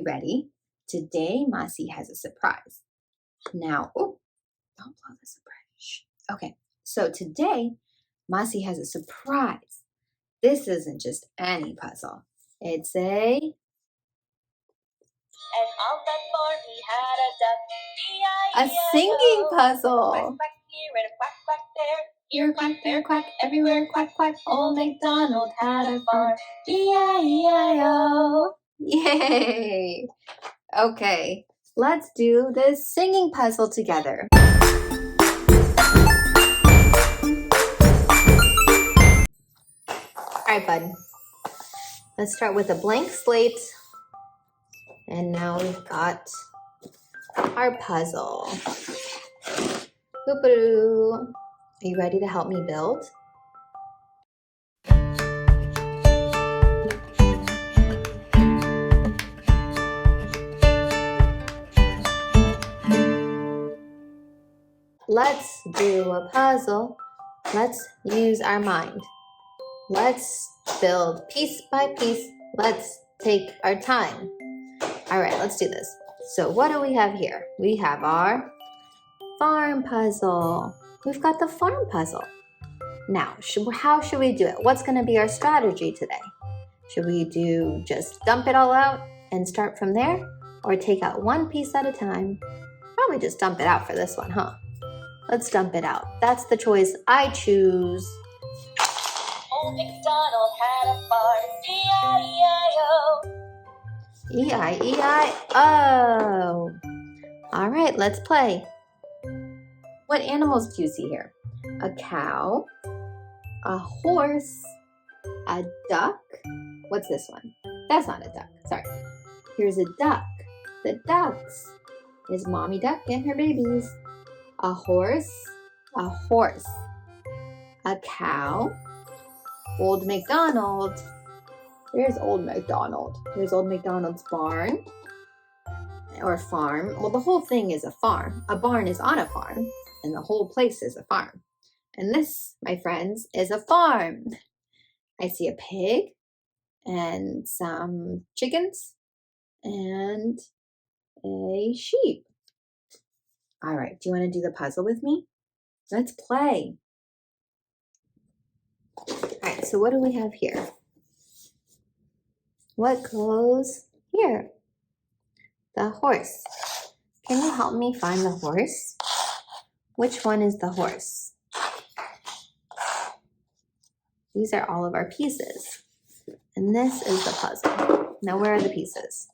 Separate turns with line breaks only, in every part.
ready? Today, Masi has a surprise. Now, oh, don't blow the surprise. Okay, so today, Masi has a surprise. This isn't just any puzzle. It's a...
And on that farm he had a duck.
A singing puzzle.
Quack, quack here and a quack, quack there.
Here quack, there quack, everywhere quack, quack. Old McDonald had a farm. E-I-E-I-O. Yay! Okay, let's do this singing puzzle together. All right, bud. Let's start with a blank slate. And now we've got our puzzle. Boop-a-doo. Are you ready to help me build? Let's do a puzzle. Let's use our mind. Let's build piece by piece. Let's take our time. All right, let's do this. So what do we have here? We have our farm puzzle. We've got the farm puzzle. Now, how should we do it? What's going to be our strategy today? Should we do just dump it all out and start from there? Or take out one piece at a time? Probably just dump it out for this one, huh? Let's dump it out. That's the choice I choose.
Old McDonald had a farm. E-I-E-I-O.
E-I-E-I-O. All right, let's play. What animals do you see here? A cow, a horse, a duck. What's this one? That's not a duck, sorry. Here's a duck. The ducks is Mommy Duck and her babies. A horse, a cow, Old McDonald. There's Old McDonald. There's Old McDonald's barn or farm. Well, the whole thing is a farm. A barn is on a farm, and the whole place is a farm. And this, my friends, is a farm. I see a pig and some chickens and a sheep. All right, do you want to do the puzzle with me? Let's play. All right, so what do we have here? What goes here? The horse. Can you help me find the horse? Which one is the horse? These are all of our pieces. And this is the puzzle. Now, where are the pieces?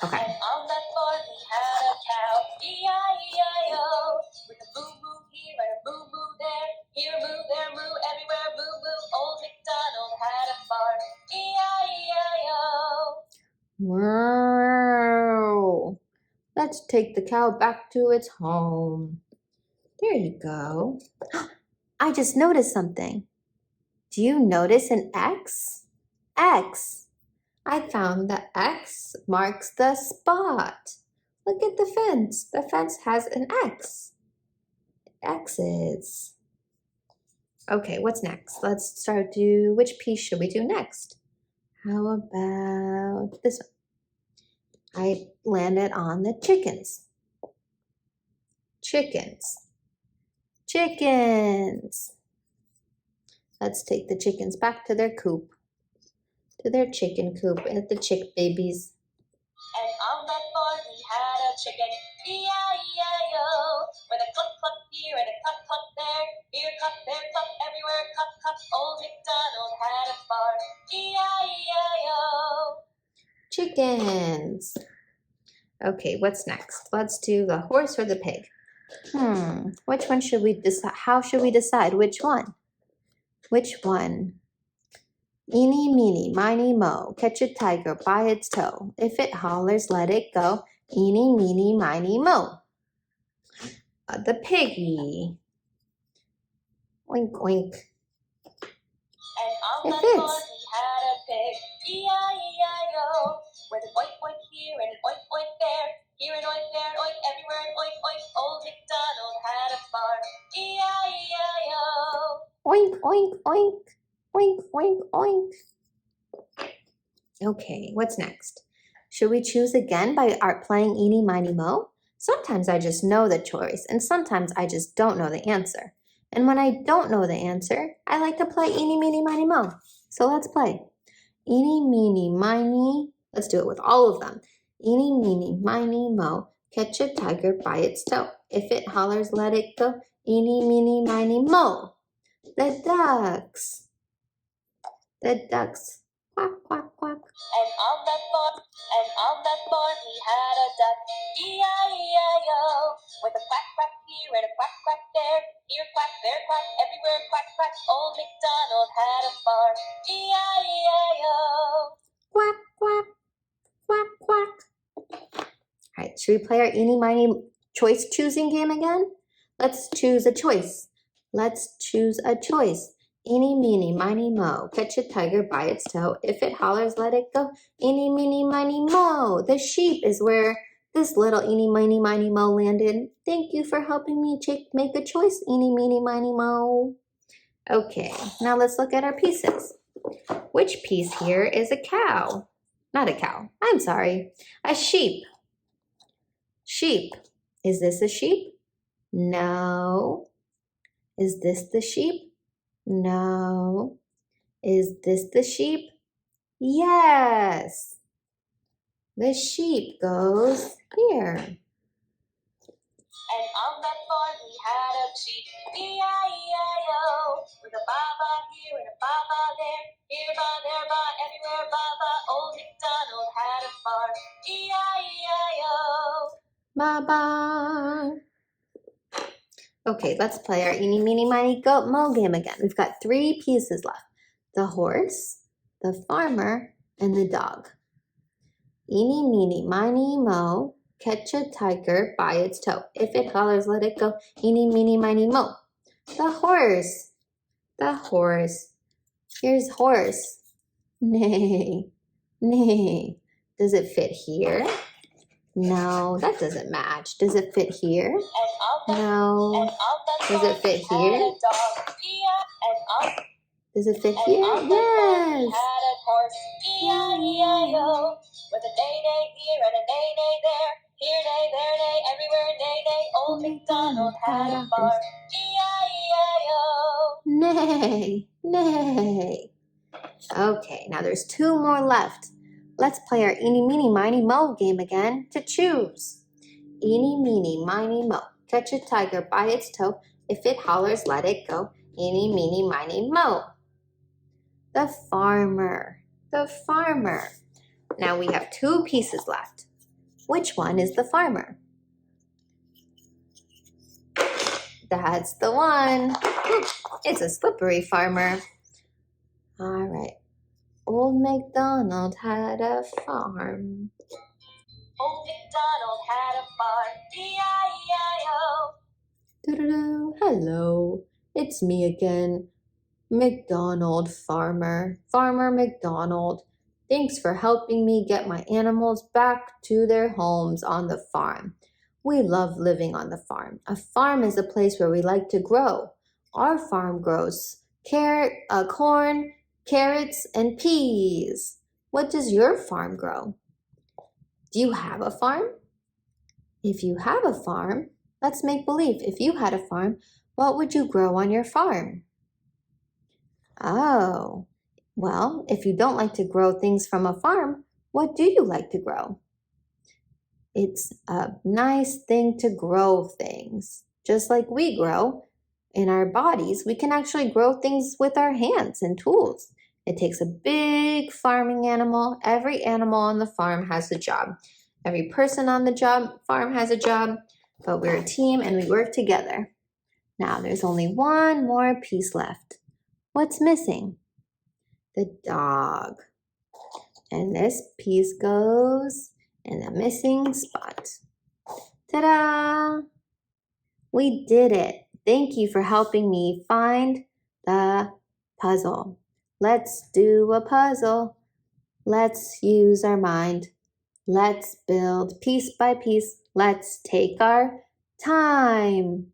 Okay.
And on that farm he had a cow. E-I-E-I-O. With a moo moo here and a moo moo there. Here moo, there moo, everywhere moo moo. Old McDonald had a farm. E-I-E-I-O.
Wow. Let's take the cow back to its home. There you go. I just noticed something. Do you notice an X? X. I found the X marks the spot. Look at the fence. The fence has an X. X's. Okay, what's next? Let's start which piece should we do next? How about this one? I landed on the chickens. Chickens. Chickens. Let's take the chickens back to their coop. To their chicken coop and the chick babies.
And on that farm he had a chicken. E-I-E-I-O. With a cluck cluck here and a cluck cluck there. Here cluck, there cluck, everywhere cluck cluck. Old McDonald had a farm. E-I-E-I-O.
Chickens. Okay, what's next? Let's do the horse or the pig. Which one should we decide? How should we decide which one? Which one? Eeny, meeny, miny, mo. Catch a tiger by its toe. If it hollers, let it go. Eeny, meeny, miny, mo. The piggy. Oink, oink.
And on
It
that
fits.
farm he had a pig. E-I-E-I-O. With an oink oink here and an oink oink there. Here an oink, there an oink, everywhere an oink oink. Old McDonald had a farm. E-I-E-I-O.
Oink, oink, oink. Oink, oink, oink. Okay, what's next? Should we choose again by playing Eeny, Miny, Mo? Sometimes I just know the choice, and sometimes I just don't know the answer. And when I don't know the answer, I like to play Eeny, Meeny, Miny, Mo. So let's play. Eeny, meeny, miny. Let's do it with all of them. Eeny, meeny, miny, mo. Catch a tiger by its toe. If it hollers, let it go. Eeny, meeny, miny, mo. The ducks. The ducks. Quack, quack, quack.
And on that farm he had a duck, E-I-E-I-O, with a quack quack here and a quack quack there, here quack, there quack, everywhere quack quack. Old McDonald had a farm, E-I-E-I-O.
Quack, quack, quack, quack. All right, should we play our eeny, miny, choice choosing game again? Let's choose a choice. Let's choose a choice. Eeny, meeny, miny, mo. Catch a tiger by its toe. If it hollers, let it go. Eeny, meeny, miny, mo. The sheep is where this little eeny, miny, miny, mo landed. Thank you for helping me make a choice, eeny, meeny, miny, mo. Okay, now let's look at our pieces. Which piece here is a cow? Not a cow, I'm sorry, a sheep. Sheep. Is this a sheep? No. Is this the sheep? No. Is this the sheep? Yes. The sheep goes here.
And on that farm he had a sheep, E-I-E-I-O, with a ba-ba here and a ba-ba there, here ba, there ba, everywhere ba-ba. Old McDonald had a farm, E-I-E-I-O.
Bye-bye. Okay, let's play our eeny, meeny, miny, mo game again. We've got 3 pieces left. The horse, the farmer, and the dog. Eeny, meeny, miny, mo. Catch a tiger by its toe. If it hollers, let it go. Eeny, meeny, miny, mo. The horse. The horse. Here's horse. Neigh. Neigh. Does it fit here? No, that doesn't match. Does it fit here? No. Does it fit here? Does it fit here? Yes.
E-I-E-I-O, with a neigh-neigh here and a neigh-neigh there, here neigh, there neigh, everywhere neigh-neigh. Old MacDonald had a farm, E-I-E-I-O.
Neigh, neigh. Okay, now there's 2 more left. Let's play our eeny, meeny, miny, mo game again to choose. Eeny, meeny, miny, mo. Catch a tiger by its toe. If it hollers, let it go. Eeny, meeny, miny, mo. The farmer. The farmer. Now we have 2 pieces left. Which one is the farmer? That's the one. It's a slippery farmer. All right. Old MacDonald had a farm.
Old MacDonald had a farm, E-I-E-I-O.
Doo-doo-doo. Hello, it's me again, McDonald farmer. Farmer McDonald. Thanks for helping me get my animals back to their homes on the farm. We love living on the farm. A farm is a place where we like to grow. Our farm grows corn, carrots, and peas. What does your farm grow? Do you have a farm? If you have a farm, let's make believe. If you had a farm, what would you grow on your farm? Oh, well, if you don't like to grow things from a farm, what do you like to grow? It's a nice thing to grow things. Just like we grow in our bodies, we can actually grow things with our hands and tools. It takes a big farming animal. Every animal on the farm has a job. Every person on the farm has a job, but we're a team and we work together. Now there's only 1 more piece left. What's missing? The dog. And this piece goes in the missing spot. Ta-da! We did it. Thank you for helping me find the puzzle. Let's do a puzzle. Let's use our mind. Let's build piece by piece. Let's take our time.